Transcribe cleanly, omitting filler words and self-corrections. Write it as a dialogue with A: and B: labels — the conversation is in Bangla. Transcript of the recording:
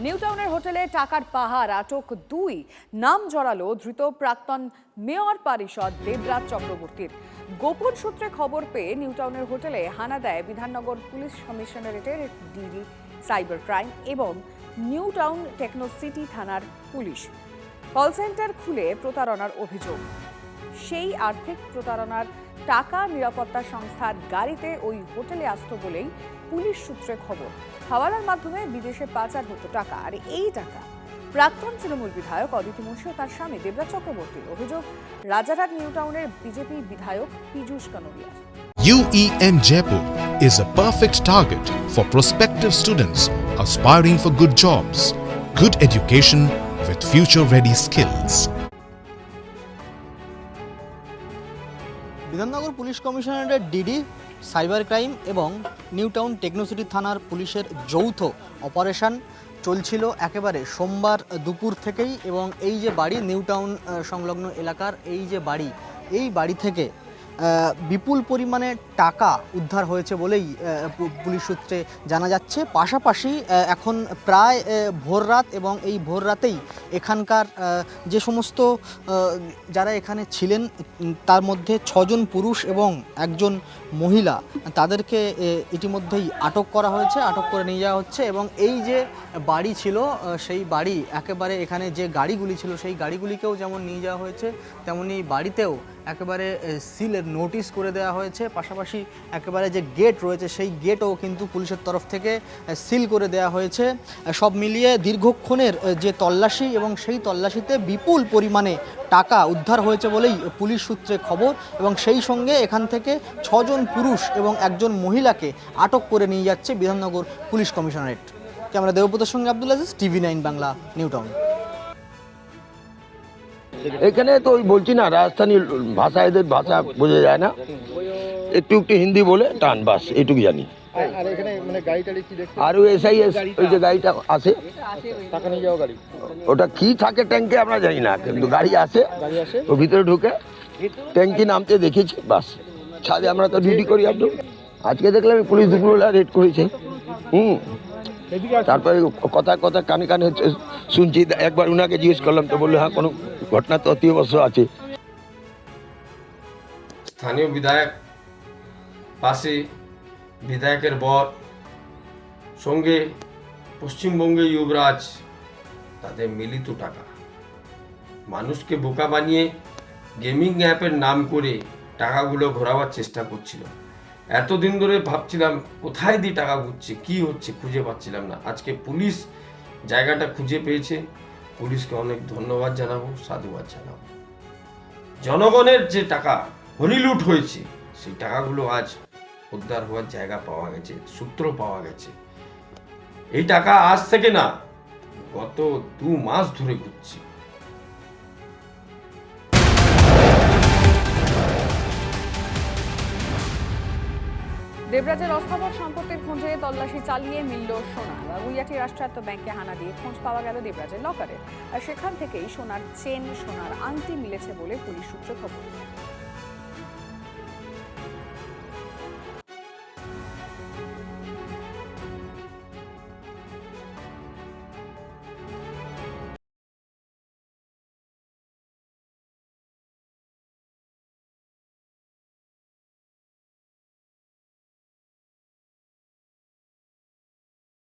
A: নিউটাউনের হোটেলে টাকার পাহাড়, আটক 2। নাম জড়ালো ধৃত প্রাক্তন মেয়র পরিষদ দেবরাজ চক্রবর্তীর। গোপন সূত্রে খবর পেয়ে নিউটাউনের হোটেলে হানা দেয় বিধাননগর পুলিশ কমিশনারেটের ডিডি সাইবার ক্রাইম এবং নিউটাউন টেকনো সিটি থানার পুলিশ। কল সেন্টার খুলে প্রতারণার অভিযোগ। সেই আর্থিক প্রতারণার টাকা নিরাপত্তা সংস্থার গাড়িতে ওই হোটেলে আসত বলেই পুলিশ সূত্রে খবর। হাওয়ালার মাধ্যমে বিদেশে পাচার হতো টাকা। আর এই টাকা প্রাক্তন তৃণমূল বিধায়ক অদিতি মুন্সি ও তার স্বামী দেবরাজ চক্রবর্তীর। অভিযোগ রাজারহাট নিউটাউনের বিজেপি বিধায়ক Piyush কানোরিয়ার।
B: UEN Jaipur is a perfect target for prospective students aspiring for good jobs, good education with future-ready skills.
C: Bidhannagar police কমিশনারেটের ডিডি সাইবার ক্রাইম এবং নিউটাউন টেকনোসিটি থানার পুলিশের যৌথ অপারেশন চলছিল একেবারে সোমবার দুপুর থেকেই। এবং এই যে বাড়ি নিউটাউন সংলগ্ন এলাকার এই বাড়ি থেকে বিপুল পরিমাণে টাকা উদ্ধার হয়েছে বলেই পুলিশ সূত্রে জানা যাচ্ছে। পাশাপাশি এখন প্রায় ভোররাত এবং এই ভোররাতেই এখানকার যে সমস্ত যারা এখানে ছিলেন তার মধ্যে 6 জন পুরুষ এবং 1 জন মহিলা, তাদেরকে ইতিমধ্যেই আটক করা হয়েছে, আটক করে নিয়ে যাওয়া হচ্ছে। এবং এই যে বাড়ি ছিল সেই বাড়ি একেবারে এখানে যে গাড়িগুলি ছিল সেই গাড়িগুলিকেও যেমন নিয়ে যাওয়া হয়েছে, তেমনি বাড়িতেও একেবারে সিলের নোটিশ করে দেওয়া হয়েছে। পাশাপাশি একেবারে যে গেট রয়েছে সেই গেটও কিন্তু পুলিশের তরফ থেকে সিল করে দেওয়া হয়েছে। সব মিলিয়ে দীর্ঘক্ষণের যে তল্লাশি এবং সেই তল্লাশিতে বিপুল পরিমাণে টাকা উদ্ধার হয়েছে বলেই পুলিশ সূত্রে খবর। এবং সেই সঙ্গে এখান থেকে 6 জন পুরুষ এবং 1 জন মহিলাকে আটক করে নিয়ে যাচ্ছে বিধাননগর পুলিশ কমিশনারেট। ক্যামেরা দেবব্রতের সঙ্গে আব্দুল আজিজ, TV9 বাংলা, নিউটাউন।
D: এখানে তো ওই বলছি না, রাজস্থানী ভাষা, এদের ভাষা বোঝা যায় না, একটু একটু হিন্দি বলে টান, বাস এইটুকু জানি। আর ওই SIS ওই যে গাড়িটা আসে, ওটা কি থাকে ট্যাঙ্কে আমরা জানি না, কিন্তু গাড়ি আসে, ও ভিতরে ঢুকে ট্যাঙ্কি নামতে দেখেছি, বাস। ছাদে আমরা তো ডিউটি করি। একটু আজকে দেখলাম পুলিশ দুপুরবেলা রেড করেছে। তারপরে কথা কানে কানে শুনছি। একবার উনাকে জিজ্ঞেস করলাম তো বললো হ্যাঁ কোনো ঘটনা তো অতি অবশ্য আছে।
E: স্থানীয় বিধায়ক পাশে বিধায়কের বর, সঙ্গে পশ্চিমবঙ্গে যুবরাজ, তাদের মিলিত টাকা মানুষকে বোকা বানিয়ে গেমিং অ্যাপের নাম করে টাকাগুলো ঘোরাবার চেষ্টা করছিল। এতদিন ধরে ভাবছিলাম কোথায় দিয়ে টাকা ঘুরছে, কি হচ্ছে খুঁজে পাচ্ছিলাম না। আজকে পুলিশ জায়গাটা খুঁজে পেয়েছে, পুলিশকে অনেক ধন্যবাদ জানাবো, সাধুবাদ জানাবো। জনগণের যে টাকা হরিলুট হয়েছে সেই টাকাগুলো আজ উদ্ধার হওয়ার জায়গা পাওয়া গেছে, সূত্র পাওয়া গেছে। এই টাকা আজ থেকে না, গত 2 মাস ধরে ঘুরছে।
A: দেবরাজের অস্থাবর সম্পত্তির খোঁজে তল্লাশি চালিয়ে মিলল সোনা। বাগুইয়াটি রাষ্ট্রায়ত্ত ব্যাংকে হানা দিয়ে খোঁজ পাওয়া গেল দেবরাজের লকারে। আর সেখান থেকেই সোনার চেন, সোনার আংটি মিলেছে বলে পুলিশ সূত্রে খবর।